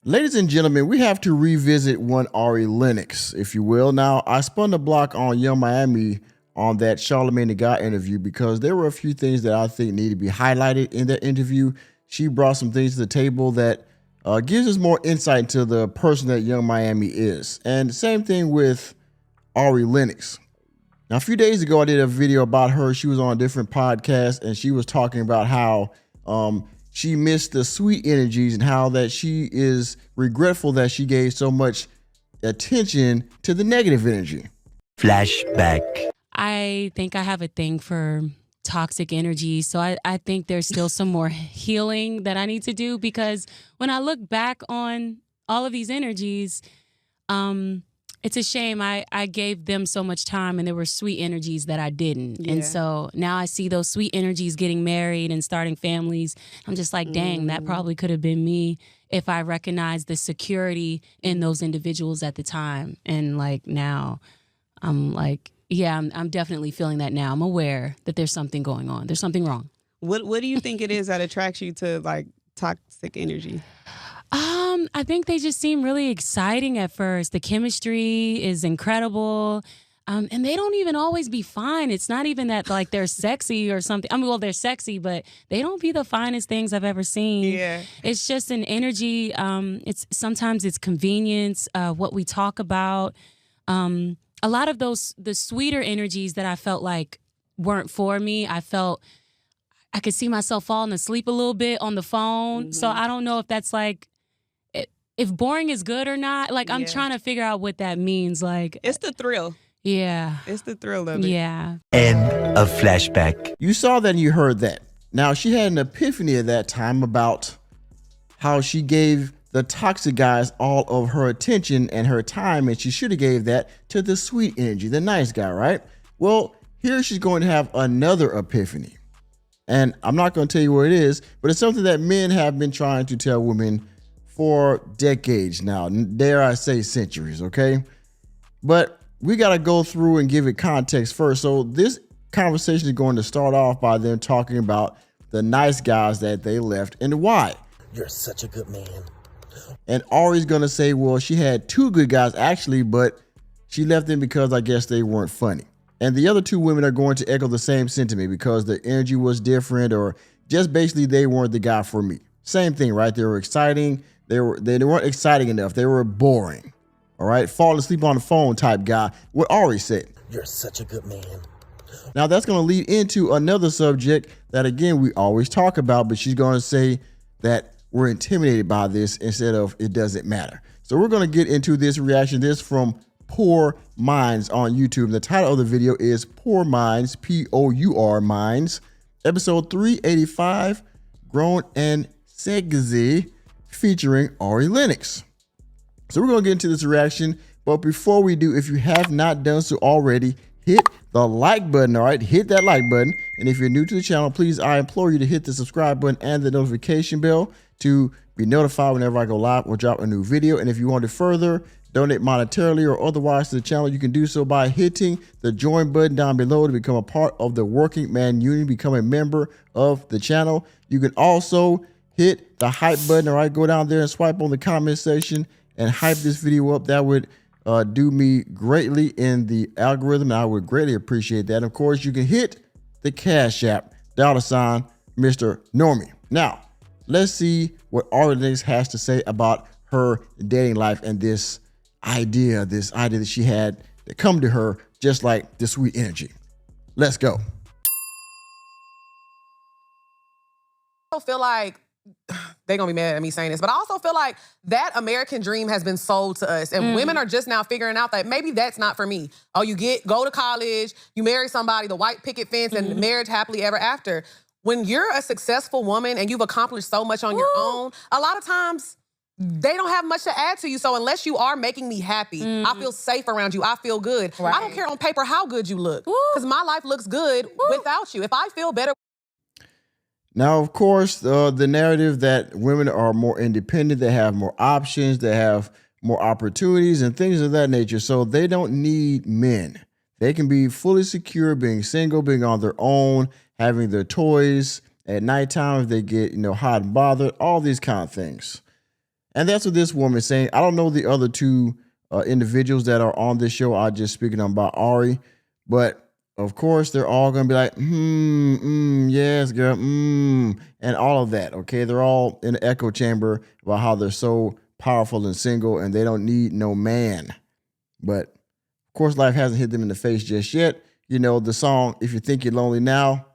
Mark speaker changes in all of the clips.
Speaker 1: Ladies and gentlemen, we have to revisit one Ari Lennox, if you will. Now, I spun the block on Young Miami on that Charlamagne the God interview because there were a few things that I think need to be highlighted in that interview. She brought some things to the table that gives us more insight into the person that Young Miami is. And same thing with Ari Lennox. Now, a few days ago, I did a video about her. She was on a different podcast, and she was talking about how she missed the sweet energies and how that she is regretful that she gave so much attention to the negative energy.
Speaker 2: Flashback.
Speaker 3: I think I have a thing for toxic energy. So I think there's still some more healing that I need to do, because when I look back on all of these energies, it's a shame I gave them so much time and there were sweet energies that I didn't. Yeah. And so now I see those sweet energies getting married and starting families. I'm just like, dang, that probably could have been me if I recognized the security in those individuals at the time. And like now I'm like, yeah, I'm definitely feeling that now. I'm aware that there's something going on. There's something wrong.
Speaker 4: What do you think it is that attracts you to like toxic energy?
Speaker 3: I think they just seem really exciting at first. The chemistry is incredible. And they don't even always be fine. It's not even that like they're sexy or something. I mean, well, they're sexy, but they don't be the finest things I've ever seen.
Speaker 4: Yeah.
Speaker 3: It's just an energy. Sometimes it's convenience, what we talk about. A lot of the sweeter energies that I felt like weren't for me. I felt I could see myself falling asleep a little bit on the phone. Mm-hmm. So I don't know if that's like, if boring is good or not. Like, I'm trying to figure out what that means. Like,
Speaker 4: it's the thrill.
Speaker 3: Yeah.
Speaker 4: It's the thrill of it.
Speaker 3: Yeah.
Speaker 2: End of flashback.
Speaker 1: You saw that and you heard that. Now, she had an epiphany at that time about how she gave the toxic guys all of her attention and her time, and she should have gave that to the sweet energy, the nice guy, right? Well, here she's going to have another epiphany. And I'm not going to tell you what it is, but it's something that men have been trying to tell women for decades now, dare I say centuries, okay? But we got to go through and give it context first. So this conversation is going to start off by them talking about the nice guys that they left and why.
Speaker 2: You're such a good man.
Speaker 1: And Ari's going to say, well, she had two good guys actually, but she left them because I guess they weren't funny. And the other two women are going to echo the same sentiment because the energy was different, or just basically they weren't the guy for me. Same thing, right? They were exciting. They weren't exciting enough. They were boring. All right. Fall asleep on the phone type guy. What Ari said.
Speaker 2: You're such a good man.
Speaker 1: Now that's going to lead into another subject that, again, we always talk about, but she's going to say that we're intimidated by this instead of it doesn't matter. So we're going to get into this reaction. This from Poor Minds on YouTube. The title of the video is Poor Minds, P-O-U-R Minds, episode 385, Grown and Sexy, featuring Ari Lennox. So we're going to get into this reaction. But before we do, if you have not done so already, hit the like button, all right? Hit that like button. And if you're new to the channel, please, I implore you to hit the subscribe button and the notification bell to be notified whenever I go live or drop a new video. And if you want to further donate monetarily or otherwise to the channel, you can do so by hitting the join button down below to become a part of the Working Man Union, become a member of the channel. You can also hit the hype button, all right? Go down there and swipe on the comment section and hype this video up. That would do me greatly in the algorithm, and I would greatly appreciate that. Of course, you can hit the Cash App, $ Mr. Normie. Now, let's see what Ari Lennox has to say about her dating life and this idea that she had that come to her just like the sweet energy. Let's go.
Speaker 5: I feel like they're gonna be mad at me saying this, but I also feel like that American dream has been sold to us, and women are just now figuring out that maybe that's not for me. Oh, go to college, you marry somebody, the white picket fence, and marriage happily ever after. When you're a successful woman and you've accomplished so much on your own, a lot of times they don't have much to add to you. So unless you are making me happy, I feel safe around you, I feel good. Right. I don't care on paper how good you look, because my life looks good without you. If I feel better.
Speaker 1: Now, of course, the narrative that women are more independent, they have more options, they have more opportunities and things of that nature. So they don't need men. They can be fully secure, being single, being on their own, having their toys at nighttime if they get, hot and bothered, all these kind of things. And that's what this woman is saying. I don't know the other two individuals that are on this show. I just speaking about Ari, but of course they're all gonna be like, yes, girl, and all of that. Okay, they're all in an echo chamber about how they're so powerful and single and they don't need no man. But of course, life hasn't hit them in the face just yet. You know, the song, If You Think You're Lonely Now,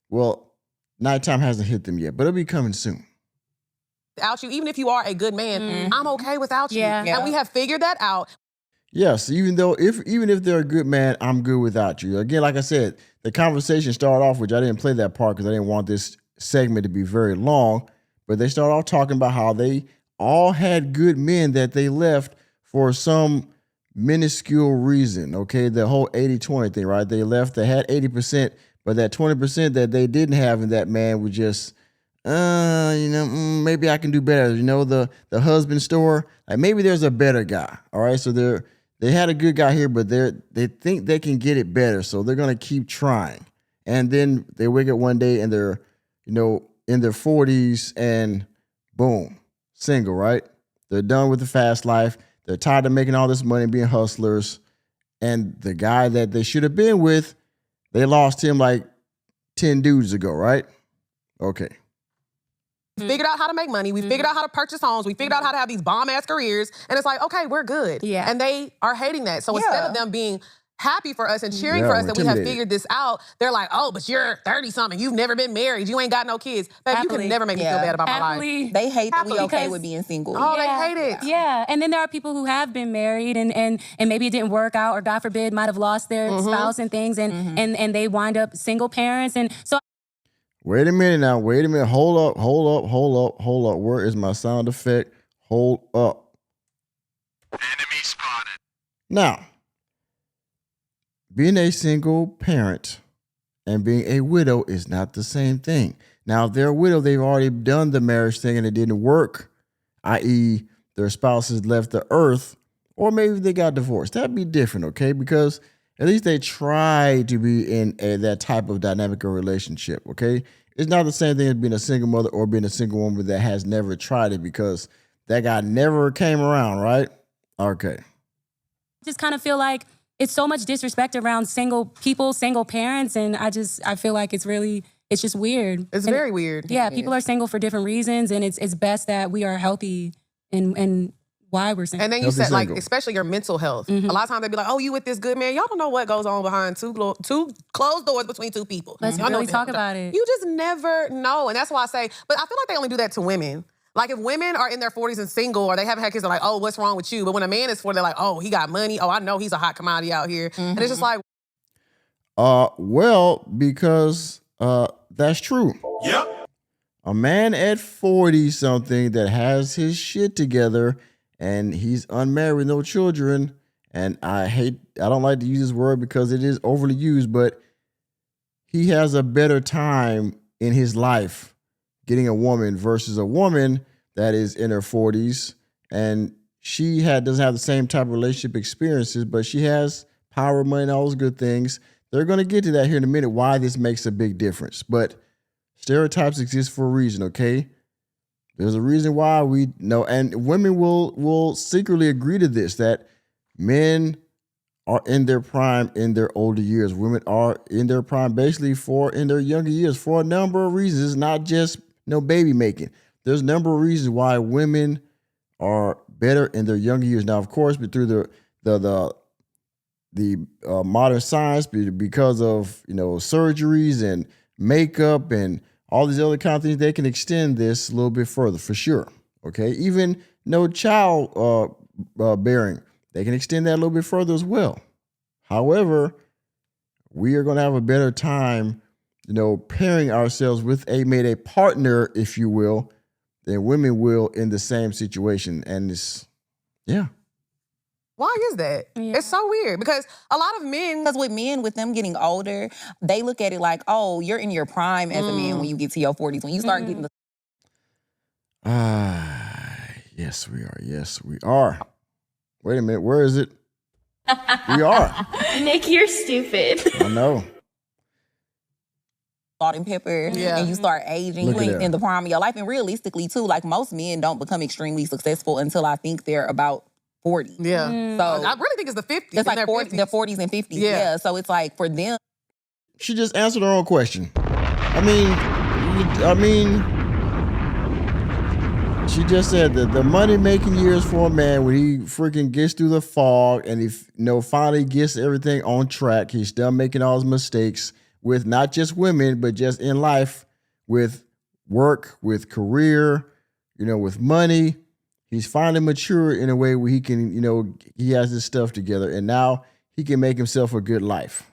Speaker 1: well, nighttime hasn't hit them yet, but it'll be coming soon.
Speaker 5: Without you, even if you are a good man, I'm okay without you.
Speaker 3: Yeah.
Speaker 5: And we have figured that out.
Speaker 1: Yes, even if they're a good man, I'm good without you. Again, like I said, the conversation started off, which I didn't play that part because I didn't want this segment to be very long, but they started off talking about how they all had good men that they left for some minuscule reason, okay? The whole 80-20 thing, right? They left, they had 80%, but that 20% that they didn't have in that man was just, maybe I can do better. You know, the husband store, like maybe there's a better guy, all right? So they had a good guy here, but they think they can get it better, so they're going to keep trying. And then they wake up one day and they're, in their 40s and boom, single, right? They're done with the fast life. They're tired of making all this money being hustlers. And the guy that they should have been with, they lost him like 10 dudes ago, right? Okay.
Speaker 5: We figured out how to make money. We figured out how to purchase homes. We figured out how to have these bomb-ass careers. And it's like, okay, we're good.
Speaker 3: Yeah.
Speaker 5: And they are hating that. So instead of them being happy for us and cheering for us that we have
Speaker 1: intimidated.
Speaker 5: figured this out, they're like, oh, but you're 30-something. You've never been married. You ain't got no kids. Babe, you
Speaker 3: Happily.
Speaker 5: can never make me feel bad about my life.
Speaker 3: Happily.
Speaker 6: They hate that we
Speaker 5: Happily.
Speaker 6: okay
Speaker 3: Because-
Speaker 6: with being single.
Speaker 5: Oh, they hate it.
Speaker 3: Yeah, and then there are people who have been married and maybe it didn't work out, or God forbid, might have lost their spouse and things, and they wind up single parents, and so.
Speaker 1: Wait a minute now. Wait a minute. Hold up. Where is my sound effect? Hold up.
Speaker 7: Enemy spotted.
Speaker 1: Now, being a single parent and being a widow is not the same thing. Now, if they're a widow, they've already done the marriage thing and it didn't work, i.e., their spouses left the earth, or maybe they got divorced. That'd be different, okay? Because at least they try to be in that type of dynamic or relationship, okay? It's not the same thing as being a single mother or being a single woman that has never tried it, because that guy never came around, right? Okay.
Speaker 3: Just kind of feel like it's so much disrespect around single people, single parents, and I feel like it's just weird.
Speaker 5: It's
Speaker 3: And
Speaker 5: very weird.
Speaker 3: yeah, people are single for different reasons, and it's best that we are healthy and why we're single.
Speaker 5: And then you
Speaker 1: Healthy
Speaker 5: said, like,
Speaker 1: single.
Speaker 5: especially your mental health. A lot of times they be like, oh, you with this good man. Y'all don't know what goes on behind two closed doors between two people.
Speaker 3: Let's
Speaker 5: Y'all know
Speaker 3: really
Speaker 5: what the
Speaker 3: talk
Speaker 5: hell-
Speaker 3: about it.
Speaker 5: You just never know. And that's why I say, but I feel like they only do that to women. Like, if women are in their 40s and single, or they haven't had kids, they're like, oh, what's wrong with you? But when a man is 40, they're like, oh, he got money. Oh, I know he's a hot commodity out here. And it's just like,
Speaker 1: Well, because that's true.
Speaker 7: Yep.
Speaker 1: A man at 40-something that has his shit together and he's unmarried with no children, and I don't like to use this word because it is overly used, but he has a better time in his life getting a woman versus a woman that is in her 40s, and she doesn't have the same type of relationship experiences, but she has power, money, and all those good things. They're going to get to that here in a minute, why this makes a big difference. But stereotypes exist for a reason, okay? There's a reason why we know, and women will secretly agree to this, that men are in their prime in their older years. Women are in their prime basically in their younger years for a number of reasons. It's not just baby making. There's a number of reasons why women are better in their younger years. Now, of course, but through the modern science, because of surgeries and makeup and all these other kind of things, they can extend this a little bit further for sure. Okay, even no child bearing, they can extend that a little bit further as well. However, we are going to have a better time, pairing ourselves with a partner, if you will, than women will in the same situation. And
Speaker 5: why is that?
Speaker 3: Yeah.
Speaker 5: It's so weird because a lot of men.
Speaker 6: Because with men, with them getting older, they look at it like, oh, you're in your prime as a man when you get to your 40s. When you start getting the
Speaker 1: yes, we are. Yes, we are. Wait a minute. Where is it? We are.
Speaker 8: Nick, you're stupid.
Speaker 1: I know.
Speaker 6: salt and pepper,
Speaker 5: Yeah.
Speaker 6: and you start aging,
Speaker 1: Look
Speaker 6: you
Speaker 1: at
Speaker 6: ain't
Speaker 1: that.
Speaker 6: in the prime of your life. And realistically, too, like most men don't become extremely successful until I think they're about 40.
Speaker 5: Yeah.
Speaker 6: So
Speaker 5: I really think it's the 50s.
Speaker 6: it's like
Speaker 5: in their
Speaker 6: 40,
Speaker 5: 50s.
Speaker 6: the 40s and 50s.
Speaker 5: Yeah.
Speaker 6: Yeah. So it's like for them,
Speaker 1: She just answered her own question. I mean, she just said that the money-making years for a man, when he freaking gets through the fog and he finally gets everything on track, he's done making all his mistakes with not just women, but just in life, with work, with career, with money. He's finally mature in a way where he can, he has his stuff together, and now he can make himself a good life.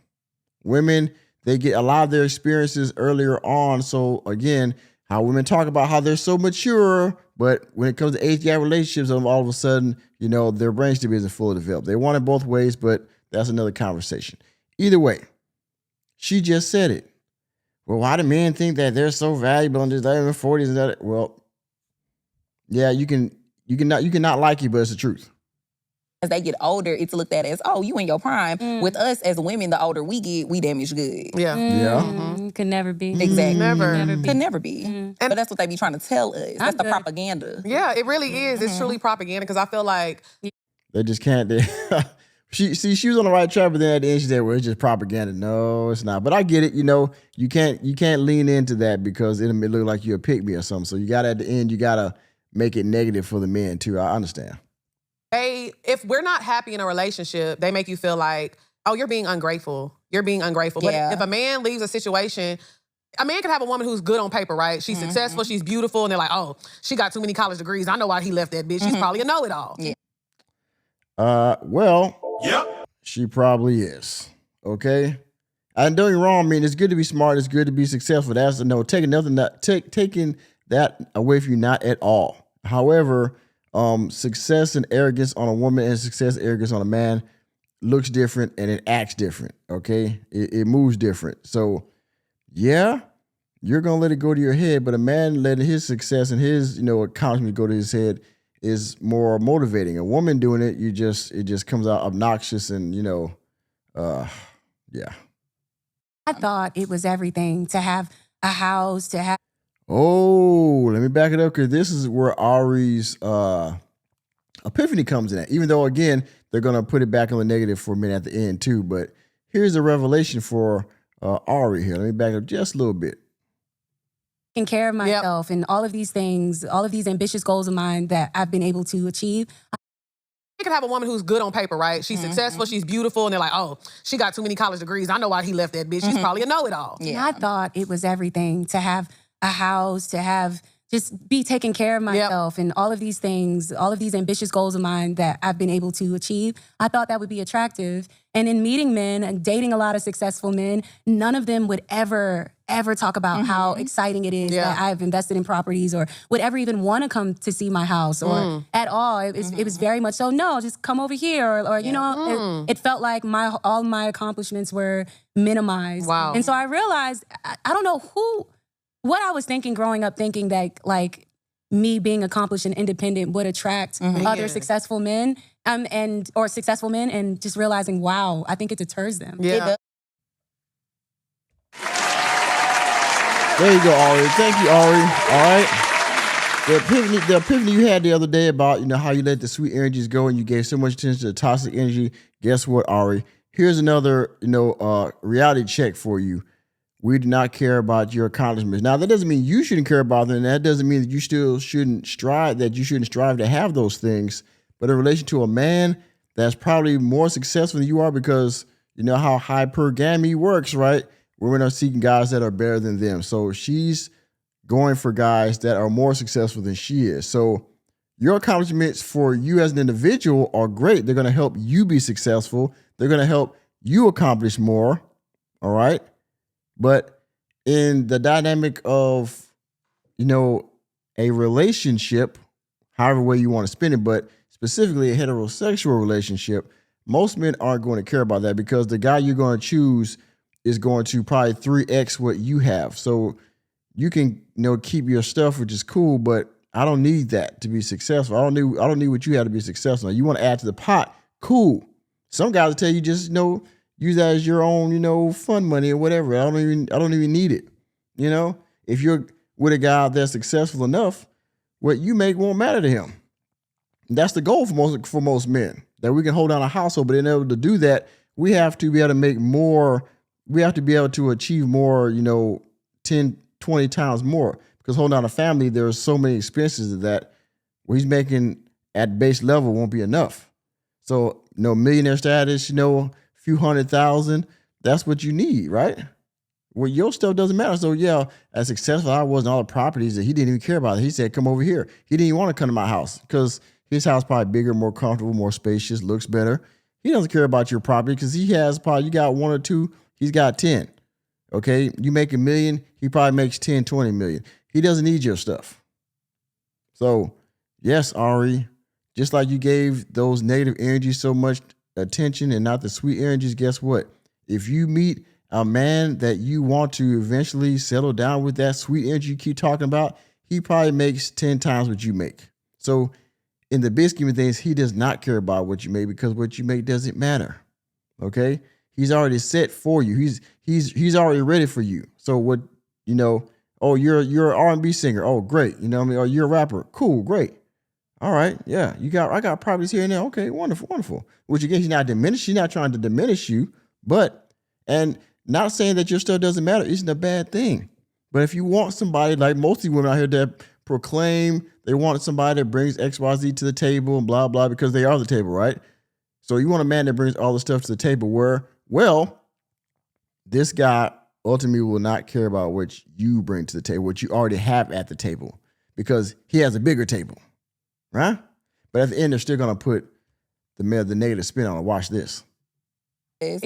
Speaker 1: Women, they get a lot of their experiences earlier on. So again, how women talk about how they're so mature, but when it comes to age gap relationships, all of a sudden, their brain still isn't fully developed. They want it both ways, but that's another conversation. Either way, she just said it. Well, why do men think that they're so valuable in their 40s and that? Well, yeah, you can not like it, but it's the truth.
Speaker 6: as they get older, it's looked at as, oh, you in your prime. With us as women, the older we get, we damage good.
Speaker 5: Yeah.
Speaker 1: Yeah.
Speaker 3: Could never be.
Speaker 6: Exactly.
Speaker 5: Never.
Speaker 6: Could never be. But that's what they be trying to tell us. That's the
Speaker 3: good.
Speaker 6: propaganda.
Speaker 5: Yeah, it really is. It's truly propaganda because I feel like
Speaker 1: They just can't. She was on the right track, but then at the end she said, "Well, it's just propaganda." No, it's not. But I get it. You can't lean into that because it'll look like you're a pick me or something. So you got at the end, you gotta make it negative for the men too. I understand.
Speaker 5: if we're not happy in a relationship, they make you feel like, oh, you're being ungrateful. You're being ungrateful.
Speaker 6: Yeah.
Speaker 5: But if a man leaves a situation, a man can have a woman who's good on paper, right? She's successful, she's beautiful, and they're like, oh, she got too many college degrees. I know why he left that bitch. She's probably a know-it-all.
Speaker 6: Yeah.
Speaker 1: Well,
Speaker 7: Yep.
Speaker 1: she probably is. Okay. And don't get me wrong. I mean, it's good to be smart. It's good to be successful. That's taking that away from you, not at all. However, success and arrogance on a woman and success and arrogance on a man looks different and it acts different. Okay. It moves different. So yeah, you're going to let it go to your head, but a man letting his success and his, accomplishment go to his head is more motivating. A woman doing it, it just comes out obnoxious and, yeah.
Speaker 3: I thought it was everything to have a house, to have.
Speaker 1: Oh, let me back it up because this is where Ari's epiphany comes in at. Even though, again, they're going to put it back on the negative for a minute at the end too. But here's the revelation for Ari here. Let me back it up just a little bit.
Speaker 3: Taking care of myself and all of these things, all of these ambitious goals of mine that I've been able to achieve.
Speaker 5: You can have a woman who's good on paper, right? She's successful, she's beautiful, and they're like, oh, she got too many college degrees. I know why he left that bitch. She's probably a know-it-all.
Speaker 3: And I thought it was everything to have a house, to have just be taking care of myself and all of these things, all of these ambitious goals of mine that I've been able to achieve. I thought that would be attractive. And in meeting men and dating a lot of successful men, none of them would ever talk about how exciting it is that I've invested in properties or would ever even want to come to see my house or at all. It was very much so, no, just come over here or it felt like all my accomplishments were minimized.
Speaker 5: Wow.
Speaker 3: And so I realized, I don't know what I was thinking growing up, thinking that like me being accomplished and independent would attract other successful men or successful men, and just realizing, wow, I think it deters them.
Speaker 5: Yeah.
Speaker 1: There you go, Ari. Thank you, Ari. All right. The epiphany you had the other day about, how you let the sweet energies go and you gave so much attention to the toxic energy. Guess what, Ari? Here's another, reality check for you. We do not care about your accomplishments. Now, that doesn't mean you shouldn't care about them. And that doesn't mean that you still shouldn't strive to have those things. But in relation to a man that's probably more successful than you are, because you know how hypergamy works, right? Women are seeking guys that are better than them. So she's going for guys that are more successful than she is. So your accomplishments for you as an individual are great. They're going to help you be successful. They're going to help you accomplish more. All right. But in the dynamic of, a relationship, however way you want to spin it, but specifically a heterosexual relationship, most men aren't going to care about that because the guy you're going to choose is going to probably 3x what you have. So you can, keep your stuff, which is cool, but I don't need that to be successful. I don't need what you have to be successful. You want to add to the pot, cool. Some guys will tell you just, use that as your own, fun money or whatever. I don't even need it. You know, if you're with a guy that's successful enough, what you make won't matter to him. That's the goal for most men, that we can hold down a household. But in order to do that, we have to be able to make more. We have to be able to achieve more, 10, 20 times more. Because holding down a family, there are so many expenses that what he's making at base level won't be enough. So, millionaire status, a few $100,000, that's what you need, right? Well, your stuff doesn't matter. So, yeah, as successful I was in all the properties that he didn't even care about. He said, come over here. He didn't even want to come to my house because his house probably bigger, more comfortable, more spacious, looks better. He doesn't care about your property because he has probably, you got 1 or 2, he's got 10. Okay, you make $1 million, he probably makes 10, 20 million. He doesn't need your stuff. So, yes, Ari, just like you gave those negative energies so much attention and not the sweet energies, guess what? If you meet a man that you want to eventually settle down with, that sweet energy you keep talking about, he probably makes 10 times what you make. So in the big scheme of things, he does not care about what you make because what you make doesn't matter. Okay? He's already set for you. He's already ready for you. So what, oh, you're an R&B singer. Oh, great. You know what I mean? Or you're a rapper. Cool, great. All right, yeah. I got properties here and there. Okay, wonderful, wonderful. Which again, he's not trying to diminish you, and not saying that your stuff doesn't matter isn't a bad thing. But if you want somebody, like most of the women out here that proclaim they want somebody that brings XYZ to the table and blah, blah, because they are the table, right? So you want a man that brings all the stuff to the table where, well, this guy ultimately will not care about what you bring to the table, what you already have at the table, because he has a bigger table, right? But at the end, they're still going to put the negative spin on it. Watch this.
Speaker 3: It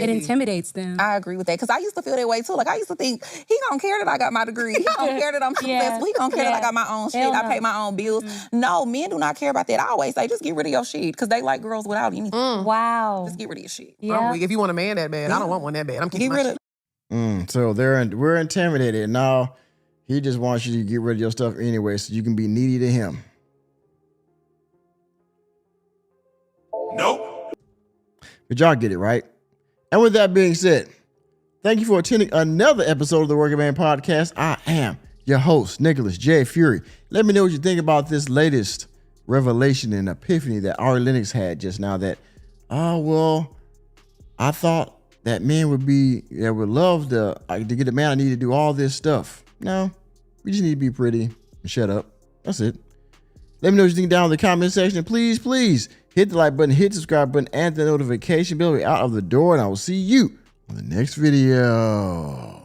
Speaker 3: intimidates them.
Speaker 6: I agree with that because I used to feel that way too. Like I used to think he don't care that I got my degree. He don't care that I'm successful. He don't care that I got my own shit. I pay my own bills. No, men do not care about that. I always say just get rid of your shit because they like girls without anything.
Speaker 3: Wow.
Speaker 6: Just get rid of your shit.
Speaker 3: Yeah.
Speaker 5: If you want a man that bad, I don't want one that bad. I'm keeping my shit.
Speaker 1: So we're intimidated. Now he just wants you to get rid of your stuff anyway so you can be needy to him.
Speaker 7: Nope.
Speaker 1: But y'all get it, right? And with that being said, thank you for attending another episode of the Working Man Podcast. I am your host, Nicholas J. Fury. Let me know what you think about this latest revelation and epiphany that Ari Lennox had just now that, I thought that men would love to get a man I need to do all this stuff. No, we just need to be pretty and shut up. That's it. Let me know what you think down in the comment section. Please, please hit the like button, hit the subscribe button, and the notification bell. We're out of the door, and I will see you on the next video.